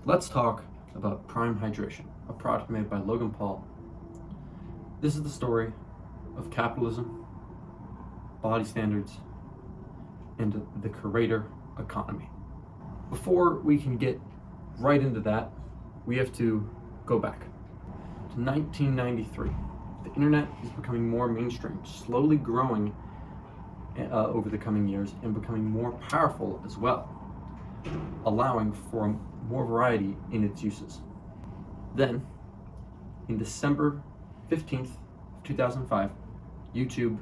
Let's talk about Prime Hydration, a product made by Logan Paul. This is the story of capitalism, body standards, and the creator economy. Before we can get right into that, we have to go back to 1993. The internet is becoming more mainstream, slowly growing over the coming years and becoming more powerful as well, allowing for more variety in its uses. Then, in December 15th, 2005, YouTube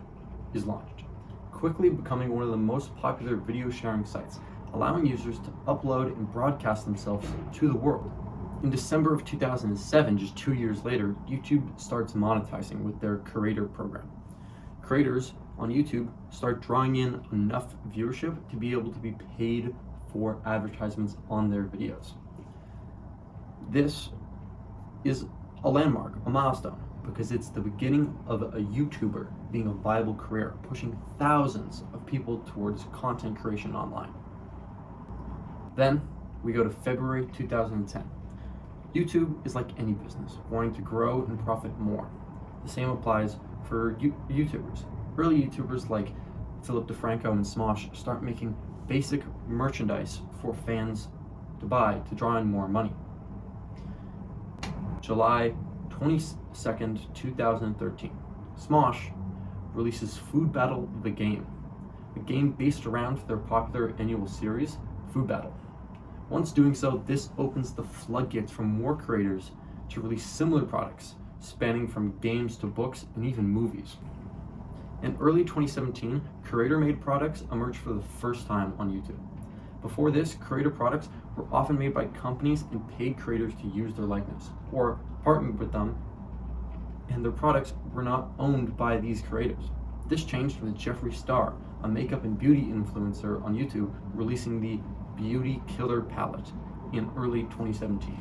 is launched, quickly becoming one of the most popular video sharing sites, allowing users to upload and broadcast themselves to the world. In December of 2007, just 2 years later, YouTube starts monetizing with their creator program. Creators on YouTube start drawing in enough viewership to be able to be paid for advertisements on their videos. This is a landmark, a milestone, because it's the beginning of a YouTuber being a viable career, pushing thousands of people towards content creation online. Then we go to February 2010. YouTube is like any business, wanting to grow and profit more. The same applies for YouTubers. Early YouTubers like Philip DeFranco and Smosh start making basic merchandise for fans to buy to draw in more money. July 22nd, 2013, Smosh releases Food Battle the Game, a game based around their popular annual series, Food Battle. Once doing so, this opens the floodgates for more creators to release similar products, spanning from games to books and even movies. In early 2017, creator-made products emerged for the first time on YouTube. Before this, creator products were often made by companies and paid creators to use their likeness, or partnered with them, and their products were not owned by these creators. This changed with Jeffree Star, a makeup and beauty influencer on YouTube, releasing the Beauty Killer palette in early 2017.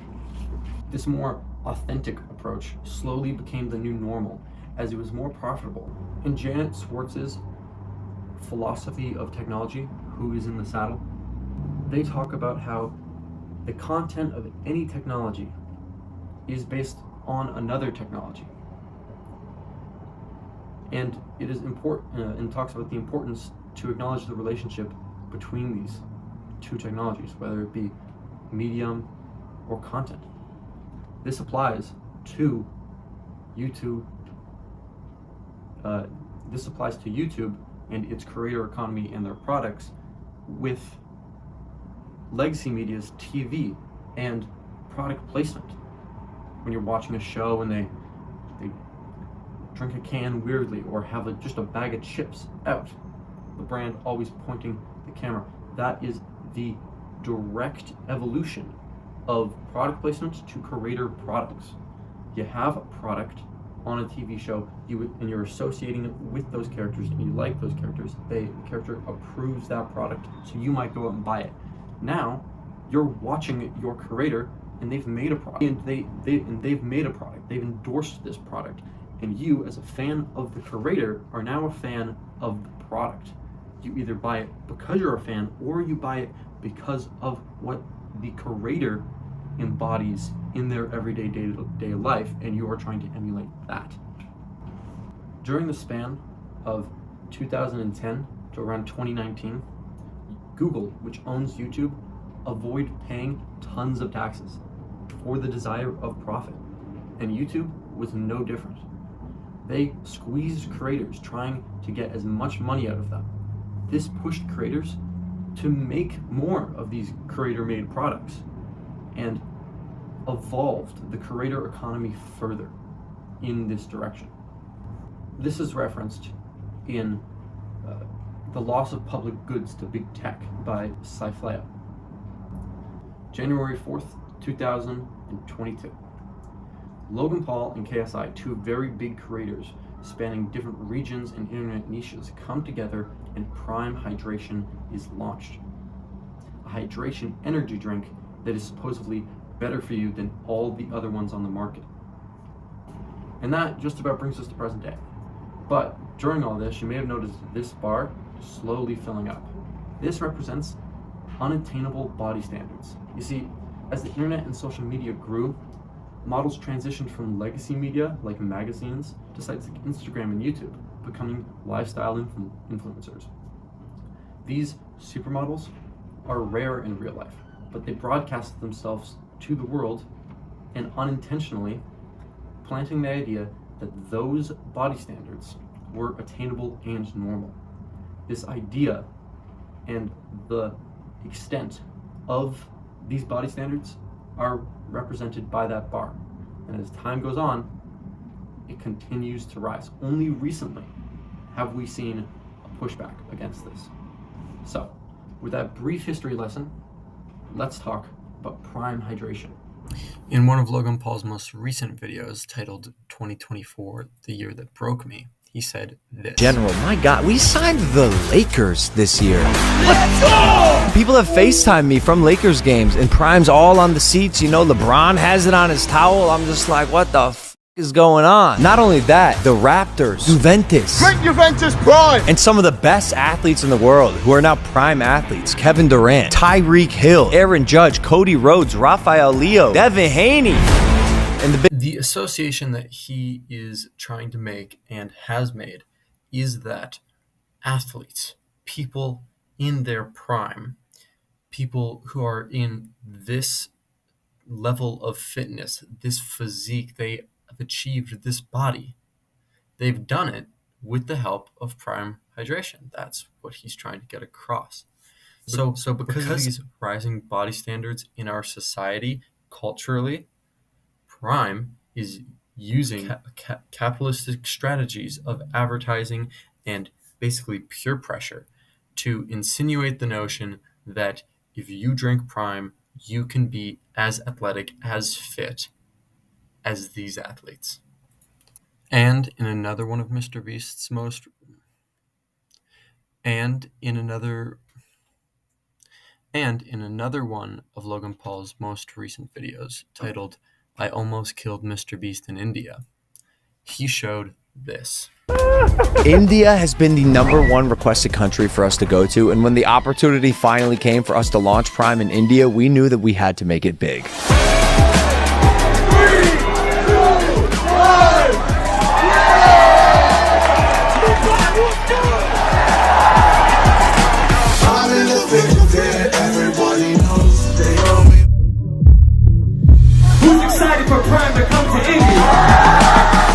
This more authentic approach slowly became the new normal as it was more profitable. In Janet Schwartz's philosophy of technology, Who is in the Saddle, they talk about how the content of any technology is based on another technology. And it is important, and talks about the importance to acknowledge the relationship between these two technologies, whether it be medium or content. This applies to YouTube. This applies to YouTube and its creator economy and their products, with legacy media's TV and product placement. When you're watching a show and they drink a can weirdly or have just a bag of chips out, the brand always pointing the camera. That is the direct evolution of product placement to creator products. You have a product on a TV show, and you're associating it with those characters, and you like those characters. The character approves that product, so you might go out and buy it. Now, you're watching your creator, and they've made a product, and they've made a product. They've endorsed this product, and you, as a fan of the creator, are now a fan of the product. You either buy it because you're a fan, or you buy it because of what the creator embodies in their everyday day life, and you are trying to emulate that. During the span of 2010 to around 2019, Google, which owns YouTube, avoided paying tons of taxes for the desire of profit, and YouTube was no different. They squeezed creators, trying to get as much money out of them. This pushed creators to make more of these creator-made products and evolved the creator economy further in this direction. This is referenced in The Loss of Public Goods to Big Tech by Sci-Flea. January 4th, 2022. Logan Paul and KSI, two very big creators spanning different regions and internet niches, come together and Prime Hydration is launched. A hydration energy drink that is supposedly better for you than all the other ones on the market. And that just about brings us to present day. But during all this, you may have noticed this bar slowly filling up. This represents unattainable body standards. You see, As the internet and social media grew, models transitioned from legacy media like magazines to sites like Instagram and YouTube, becoming lifestyle influencers. These supermodels are rare in real life, but they broadcast themselves to the world and unintentionally planting the idea that those body standards were attainable and normal. This idea and the extent of these body standards are represented by that bar. And as time goes on, it continues to rise. Only recently have we seen a pushback against this. So, with that brief history lesson, let's talk about prime hydration. In one of Logan Paul's most recent videos, titled 2024, The Year That Broke Me, he said this. General, my God, we signed the Lakers this year. Let's go! People have FaceTimed me from Lakers games, and Prime's all on the seats. You know, LeBron has it on his towel. I'm just like, what the f is going on? Not only that, the Raptors, Juventus. Drink Juventus Prime! And some of the best athletes in the world who are now Prime athletes. Kevin Durant, Tyreek Hill, Aaron Judge, Cody Rhodes, Rafael Leo, Devin Haney. And the association that he is trying to make and has made is that athletes, people in their prime, people who are in this level of fitness, this physique, they have achieved this body, they've done it with the help of prime hydration. That's what he's trying to get across. So because of these rising body standards in our society, culturally, Prime is using capitalistic strategies of advertising and basically peer pressure to insinuate the notion that if you drink Prime, you can be as athletic, as fit as these athletes. And in another one of Mr. Beast's in another one of Logan Paul's most recent videos, titled I Almost Killed Mr. Beast in India, he showed this. India has been the #1 requested country for us to go to, and when the opportunity finally came for us to launch Prime in India, we knew that we had to make it big. 3, 2, 1, I'm in the picture, everybody knows they know me. Who's excited for Prime to come to India?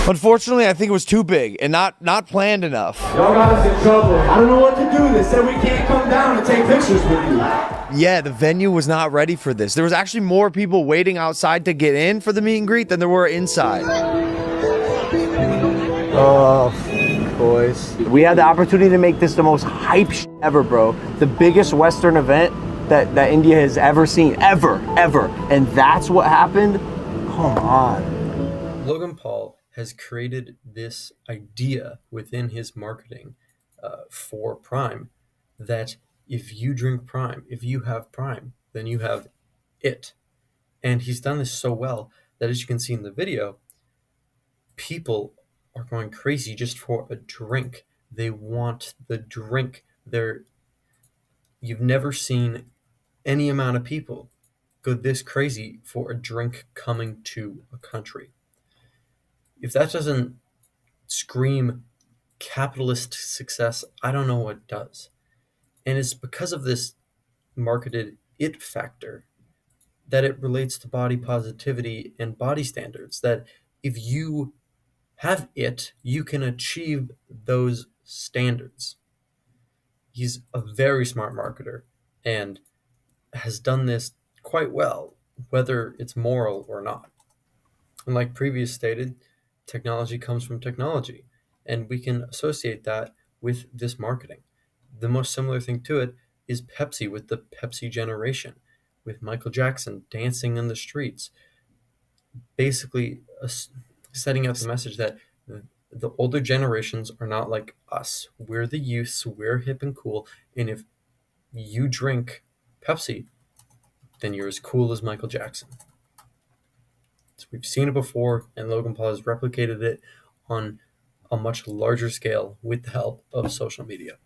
Unfortunately, I think it was too big and not planned enough. Y'all got us in trouble. I don't know what to do. They said we can't come down and take pictures with you. Yeah, the venue was not ready for this. There was actually more people waiting outside to get in for the meet and greet than there were inside. Oh, boys. We had the opportunity to make this the most hype ever, bro. The biggest Western event that India has ever seen, ever. And that's what happened? Come on. Logan Paul has created this idea within his marketing for Prime that if you drink Prime, if you have Prime, then you have it. And he's done this so well that, as you can see in the video, people are going crazy just for a drink. They want the drink. You've never seen any amount of people go this crazy for a drink coming to a country. If that doesn't scream capitalist success, I don't know what does. And it's because of this marketed it factor that it relates to body positivity and body standards, that if you have it, you can achieve those standards. He's a very smart marketer and has done this quite well, whether it's moral or not. And like previous stated, technology comes from technology, and we can associate that with this marketing. The most similar thing to it is Pepsi with the Pepsi generation, with Michael Jackson dancing in the streets, basically setting out the message that the older generations are not like us. We're the youths, we're hip and cool, and if you drink Pepsi, then you're as cool as Michael Jackson. So we've seen it before, and Logan Paul has replicated it on a much larger scale with the help of social media.